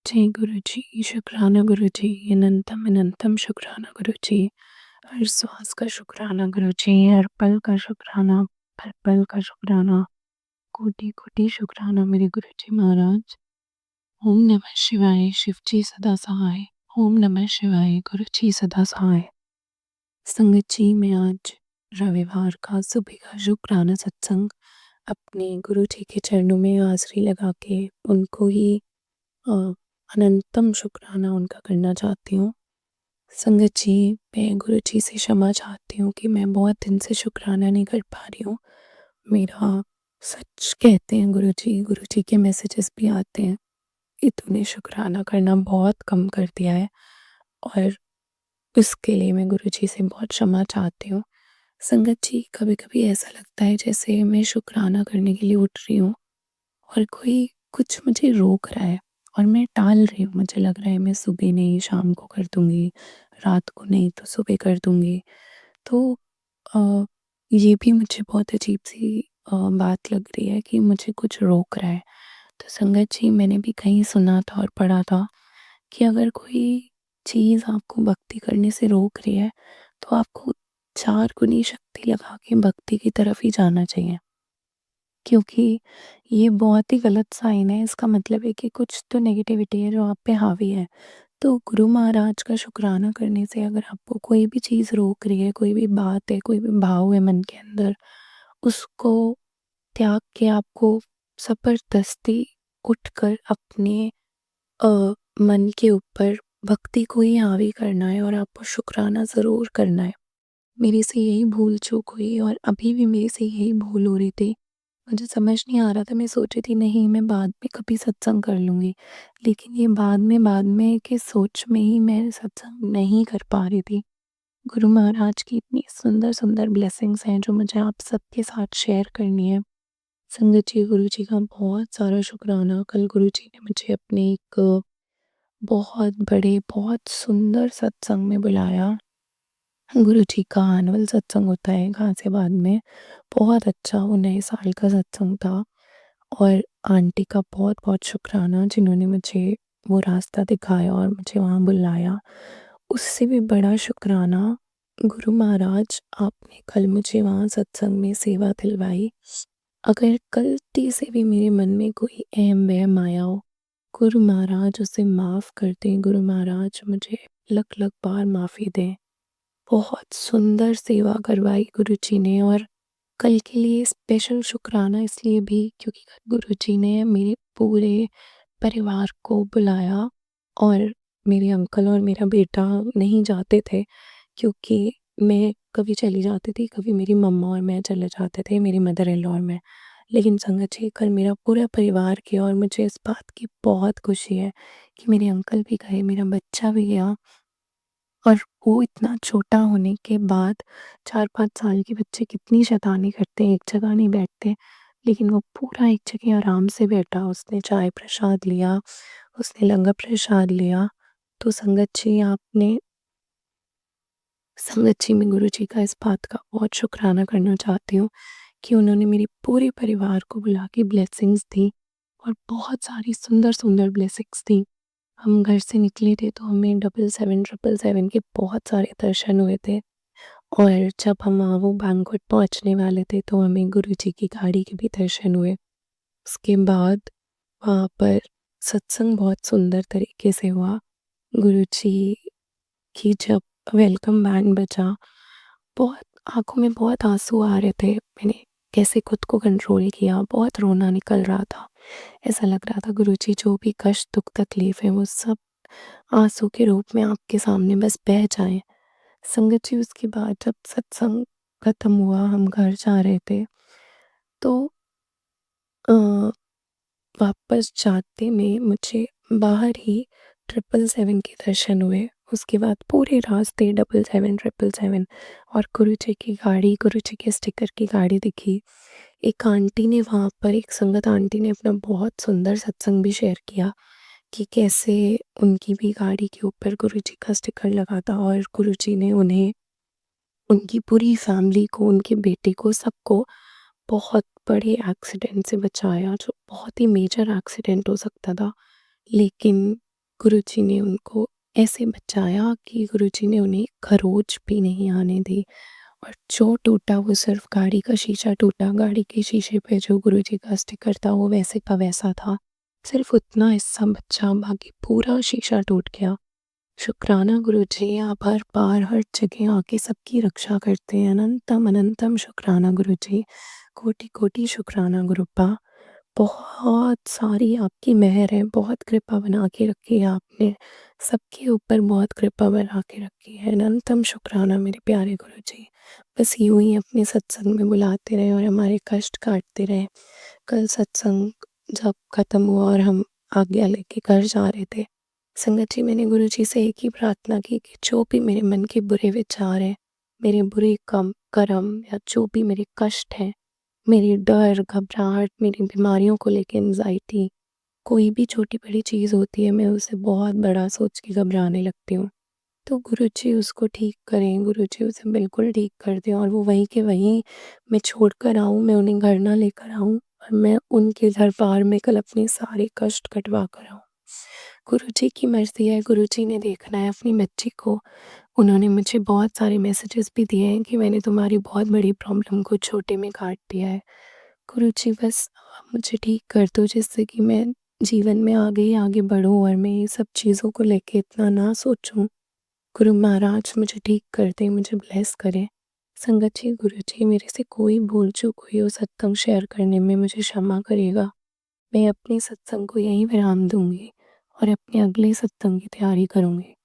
जय गुरुजी, शुक्राना गुरुजी, अनंतम अनंतम शुक्राना गुरुजी। हर श्वास का शुक्राना गुरुजी, हर पल का शुक्राना, हर पल का शुक्राना, कोटि कोटि शुक्राना मेरे गुरुजी महाराज। ओम नमः शिवाय, शिवजी सदा सहाय। ओम नमः शिवाय, गुरुजी सदा सहाय। संगत जी, मैं आज रविवार का सुबह का शुक्राना सत्संग अपने गुरुजी के चरणों में हाजिरी लगा के उनको ही अ, अनंतम शुक्राना उनका करना चाहती हूँ। संगत जी, मैं गुरुजी से क्षमा चाहती हूँ कि मैं बहुत दिन से शुक्राना नहीं कर पा रही हूँ। मेरा सच कहते हैं गुरुजी के मैसेजेस भी आते हैं कि तूने शुक्राना करना बहुत कम कर दिया है, और इसके लिए मैं गुरुजी से बहुत क्षमा चाहती हूँ। संगत जी, कभी-कभी ऐसा लगता है जैसे मैं शुक्राना करने के लिए उठ रही हूँ और कोई कुछ मुझे रोक रहा है और मैं टाल रही हूँ। मुझे लग रहा है मैं सुबह नहीं शाम को कर दूँगी, रात को नहीं तो सुबह कर दूँगी। तो अ, ये भी मुझे बहुत अजीब-सी बात लग रही है कि मुझे कुछ रोक रहा है। तो संगत जी, मैंने भी कहीं सुना था और पढ़ा था कि अगर कोई चीज़ आपको भक्ति करने से रोक रही है, तो आपको 4 गुनी शक्ति लगा के भक्ति की तरफ ही जाना चाहिए। क्योंकि ये बहुत ही गलत साइन है, इसका मतलब है कि कुछ तो नेगेटिविटी है जो आप पे हावी है। तो गुरु महाराज का शुक्राना करने से अगर आपको कोई भी चीज़ रोक रही है, कोई भी बात है, कोई भी भाव है मन के अंदर, उसको त्याग के आपको ज़बरदस्ती उठकर अपने अ, मन के ऊपर भक्ति को ही हावी करना है और आपको शुक्राना ज़रूर करना है। मेरे से यही भूल-चूक हुई और अभी भी मेरे से यही भूल हो रही थी। मुझे समझ नहीं आ रहा था, मैं सोची थी नहीं मैं बाद में कभी सत्संग कर लूँगी। लेकिन ये बाद में के सोच में ही मैं सत्संग नहीं कर पा रही थी। गुरु महाराज की इतनी सुंदर-सुंदर ब्लेसिंग्स हैं जो मुझे आप सबके साथ शेयर करनी है। संगत जी, गुरु जी का बहुत सारा शुक्राना। कल गुरु जी ने मुझे अपने एक बहुत बड़े, बहुत सुंदर सत्संग में बुलाया। गुरुजी का एनुअल सत्संग होता है गाज़ियाबाद में। बहुत अच्छा वो नए साल का सत्संग था, और आंटी का बहुत-बहुत शुक्राना जिन्होंने मुझे वो रास्ता दिखाया और मुझे वहाँ बुलाया। उससे भी बड़ा शुक्राना गुरु महाराज, आपने कल मुझे वहाँ सत्संग में सेवा दिलवाई। अगर गलती से भी मेरे मन में कोई एहम-वहम आया हो, गुरु महाराज उसे माफ़ कर दें। गुरु महाराज मुझे लख-लख बार माफ़ी दें। बहुत सुंदर सेवा करवाई गुरुजी ने, और कल के लिए स्पेशल शुक्राना इसलिए भी क्योंकि कल गुरुजी ने मेरे पूरे परिवार को बुलाया, और मेरे अंकल और मेरा बेटा नहीं जाते थे क्योंकि मैं कभी चली जाती थी, कभी मेरी मम्मा और मैं चले जाते थे, मेरी मदर इन लॉ और मैं। लेकिन संगत जी, कल मेरा पूरा परिवार गया और मुझे इस बात की बहुत खुशी है कि मेरे अंकल भी गए, मेरा बच्चा भी गया। और वो इतना छोटा होने के बाद 4-5 साल के बच्चे कितनी शैतानी करते हैं, एक जगह नहीं बैठते। लेकिन वो पूरा एक जगह आराम से बैठा, उसने चाय प्रसाद लिया, उसने लंगर प्रसाद लिया। तो संगत जी, मैं गुरुजी का इस बात का बहुत शुक्राना करना चाहती हूँ कि उन्होंने मेरे पूरे परिवार को बुला के ब्लेसिंग्स दी, और बहुत सारी सुंदर-सुंदर ब्लेसिंग्स दी। हम घर से निकले थे तो हमें 777 के बहुत सारे दर्शन हुए थे, और जब हम वहाँ वो बैंक्वेट पहुँचने वाले थे तो हमें गुरुजी की गाड़ी के भी दर्शन हुए। उसके बाद वहाँ पर सत्संग बहुत सुंदर तरीके से हुआ। गुरुजी की जब वेलकम बैंड बजा, बहुत आँखों में बहुत आँसू आ रहे थे। मैंने कैसे खुद को कंट्रोल किया, बहुत रोना निकल रहा था। ऐसा लग रहा था गुरुजी जो भी कष्ट, दुःख, तकलीफ़ है वो सब आंसू के रूप में आपके सामने बस बह जाएँ। संगत जी, उसके बाद जब सत्संग खत्म हुआ, हम घर जा रहे थे, तो अ, वापस जाते में मुझे बाहर ही 777 के दर्शन हुए। उसके बाद पूरे रास्ते 777 और गुरुजी की गाड़ी, गुरुजी के स्टिकर की गाड़ी दिखी। एक आंटी ने वहाँ पर, एक संगत आंटी ने अपना बहुत सुंदर सत्संग भी शेयर किया कि कैसे उनकी भी गाड़ी के ऊपर गुरुजी का स्टिकर लगा था, और गुरुजी ने उन्हें, उनकी पूरी फैमिली को, उनके बेटे को, सबको बहुत बड़े एक्सीडेंट से बचाया जो बहुत ही मेजर एक्सीडेंट हो सकता था। लेकिन गुरुजी ने उनको ऐसे बचाया कि गुरुजी ने उन्हें खरोच भी नहीं आने दी। और जो टूटा वो सिर्फ़ गाड़ी का शीशा टूटा, गाड़ी के शीशे पे जो गुरुजी का स्टिकर था वो वैसे का वैसा था। सिर्फ़ उतना हिस्सा बचा, बाकी पूरा शीशा टूट गया। शुक्राना गुरुजी, आप हर बार हर जगह आके सबकी रक्षा करते हैं। अनंतम अनंतम शुक्राना गुरुजी। कोटि कोटि शुक्राना गुरुपा। बहुत सारी आपकी मेहर है, बहुत कृपा बना के रखी है आपने। सबके ऊपर बहुत कृपा बना के रखी है। अनंतम शुक्राना मेरे प्यारे गुरुजी। बस यूँ ही अपने सत्संग में बुलाते रहें और हमारे कष्ट काटते रहें। कल सत्संग जब ख़त्म हुआ और हम आज्ञा लेके घर जा रहे थे, संगत जी मैंने गुरुजी से एक ही प्रार्थना की कि जो भी मेरे मन के बुरे विचार हैं, मेरे बुरे कर्म या जो भी मेरे कष्ट हैं, मेरी डर, घबराहट, मेरी बीमारियों को लेके एंग्ज़ायटी, कोई भी छोटी-बड़ी चीज़ होती है मैं उसे बहुत बड़ा सोच के घबराने लगती हूँ। तो गुरुजी उसको ठीक करें, गुरुजी उसे बिल्कुल ठीक कर दें और वो वहीं के वहीं मैं छोड़ कर आऊँ, मैं उन्हें घर ना लेकर आऊँ और मैं उनके दरबार में कल अपने सारे कष्ट कटवा कर आऊँ। गुरुजी की मर्ज़ी है, गुरुजी ने देखना है अपनी बच्ची को। उन्होंने मुझे बहुत सारे मैसेजेस भी दिए हैं कि मैंने तुम्हारी बहुत बड़ी प्रॉब्लम को छोटे में काट दिया है। गुरुजी बस आप मुझे ठीक कर दो जिससे कि मैं जीवन में आगे ही आगे बढ़ूँ और मैं ये सब चीज़ों को लेके इतना ना सोचूँ। गुरु महाराज मुझे ठीक कर दें, मुझे ब्लेस करें। संगत जी, गुरुजी मेरे से कोई भूल चूक हुई हो सत्संग शेयर करने में मुझे क्षमा करिएगा। मैं अपने सत्संग को यहीं विराम दूँगी और अपने अगले सत्संग की तैयारी करूँगी।